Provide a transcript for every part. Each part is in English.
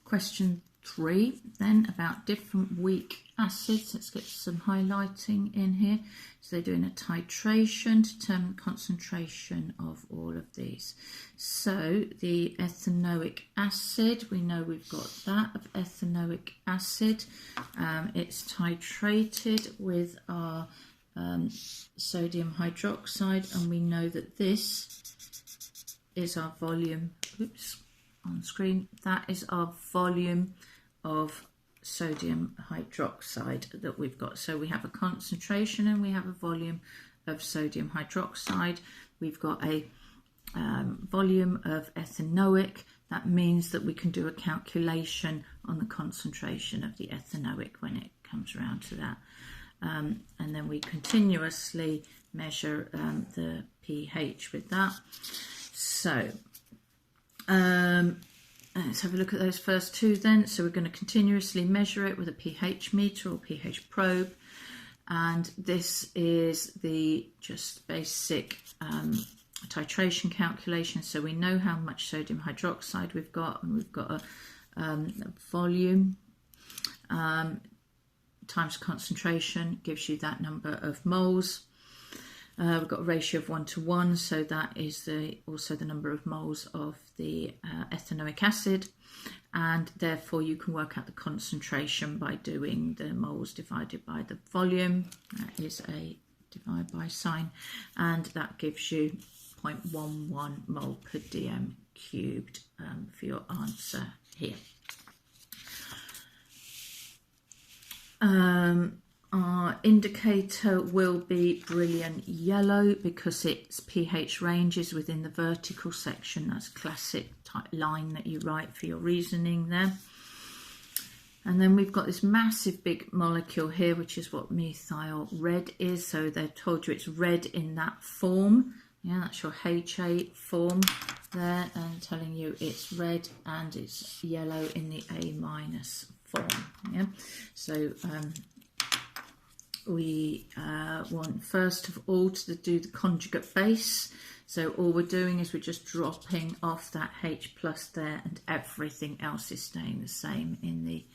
Question 3 then, about different weak acids. Let's get some highlighting in here. So they're doing a titration to determine concentration of all of these. So the ethanoic acid, we know we've got that of ethanoic acid. It's titrated with our sodium hydroxide, and we know that this is our volume, oops, on screen, that is our volume of sodium hydroxide that we've got. So we have a concentration and we have a volume of sodium hydroxide. We've got a volume of ethanoic. That means that we can do a calculation on the concentration of the ethanoic when it comes around to that. And then we continuously measure the pH with that. So let's have a look at those first two then. So we're going to continuously measure it with a pH meter or pH probe, and this is the just basic titration calculation. So we know how much sodium hydroxide we've got, and we've got a volume times concentration gives you that number of moles. We've got a ratio of 1 to 1, so that is also the number of moles of the ethanoic acid, and therefore you can work out the concentration by doing the moles divided by the volume. That is a divide by sign, and that gives you 0.11 mole per dm cubed for your answer here. Our indicator will be brilliant yellow because its pH range is within the vertical section. That's a classic type line that you write for your reasoning there. And then we've got this massive big molecule here, which is what methyl red is. So they've told you it's red in that form. Yeah, that's your HA form there, and telling you it's red and it's yellow in the A- form. Yeah, so we want first of all to do the conjugate base. So all we're doing is we're just dropping off that H plus there, and everything else is staying the same in the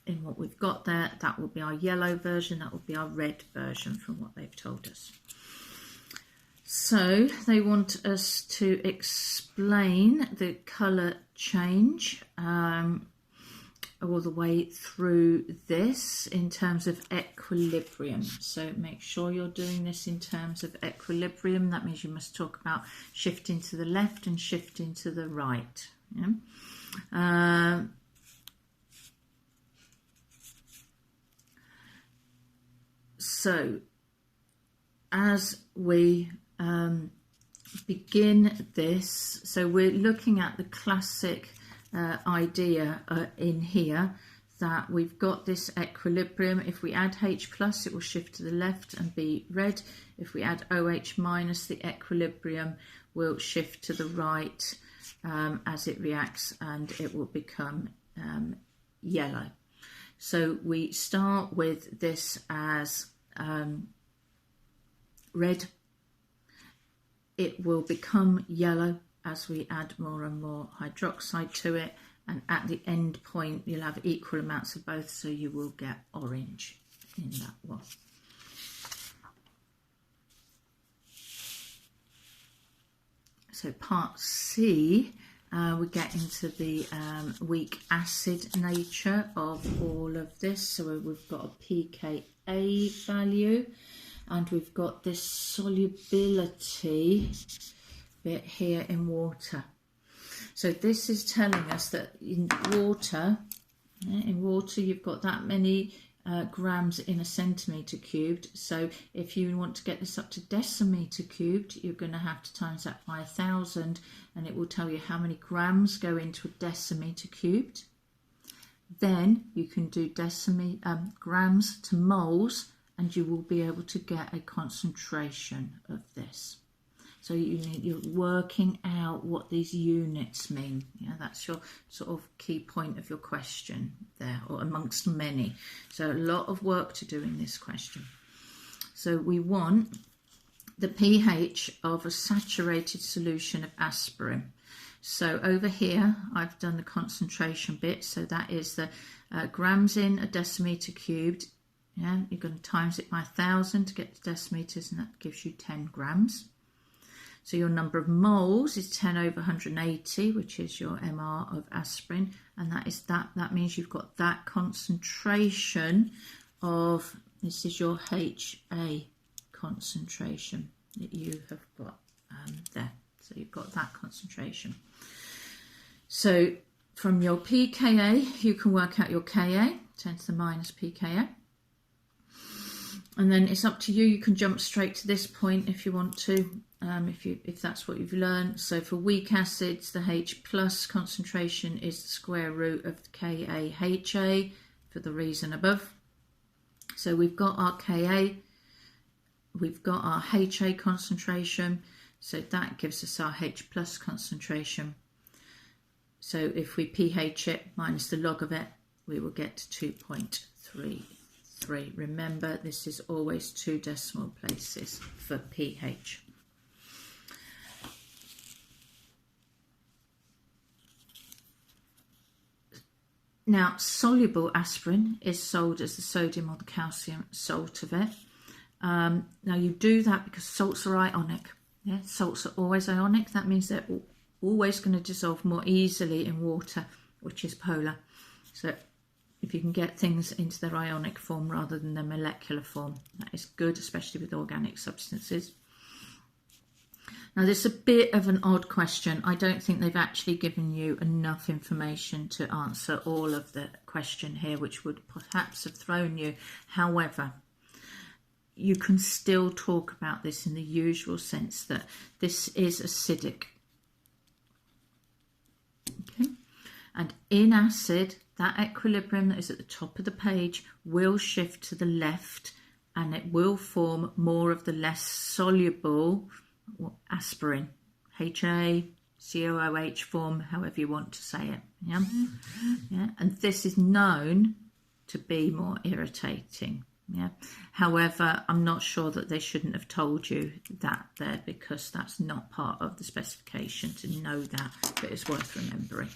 in what we've got there. That will be our yellow version, that will be our red version from what they've told us. So they want us to explain the colour change all the way through this in terms of equilibrium. So make sure you're doing this in terms of equilibrium. That means you must talk about shifting to the left and shifting to the right. Yeah? So as we begin this, so we're looking at the classic idea in here that we've got this equilibrium. If we add H plus, it will shift to the left and be red. If we add OH minus, the equilibrium will shift to the right as it reacts, and it will become yellow. So we start with this as red. It will become yellow as we add more and more hydroxide to it, and at the end point you'll have equal amounts of both, so you will get orange in that one. So part C, we get into the weak acid nature of all of this. So we've got a pKa value, and we've got this solubility bit here in water. So this is telling us that in water you've got that many grams in a centimetre cubed. So if you want to get this up to decimetre cubed, you're going to have to times that by 1,000, and it will tell you how many grams go into a decimetre cubed. Then you can do grams to moles, and you will be able to get a concentration of this. So you're working out what these units mean. Yeah, that's your sort of key point of your question there, or amongst many. So a lot of work to do in this question. So we want the pH of a saturated solution of aspirin. So over here, I've done the concentration bit. So that is the grams in a decimeter cubed. Yeah, you're going to times it by 1,000 to get to deciliters, and that gives you 10 grams. So your number of moles is 10 over 180, which is your MR of aspirin, and that means you've got that concentration of, this is your HA concentration that you have got there. So you've got that concentration. So from your pKa, you can work out your Ka, 10 to the minus pKa. And then it's up to you. You can jump straight to this point if you want to, if that's what you've learned. So for weak acids, the H plus concentration is the square root of the KaHA for the reason above. So we've got our Ka, we've got our HA concentration, so that gives us our H plus concentration. So if we pH it minus the log of it, we will get to 2.33. Remember, this is always 2 decimal places for pH. Now, soluble aspirin is sold as the sodium or the calcium salt of it. Now, you do that because salts are ionic. Yeah, salts are always ionic. That means they're always going to dissolve more easily in water, which is polar. So if you can get things into their ionic form rather than their molecular form, that is good, especially with organic substances. Now, this is a bit of an odd question. I don't think they've actually given you enough information to answer all of the question here, which would perhaps have thrown you. However, you can still talk about this in the usual sense that this is acidic. Okay, and in acid, that equilibrium that is at the top of the page will shift to the left, and it will form more of the less soluble aspirin, HA, COOH form, however you want to say it. Yeah, yeah, and this is known to be more irritating. Yeah, however, I'm not sure that they shouldn't have told you that there, because that's not part of the specification to know that, but it's worth remembering.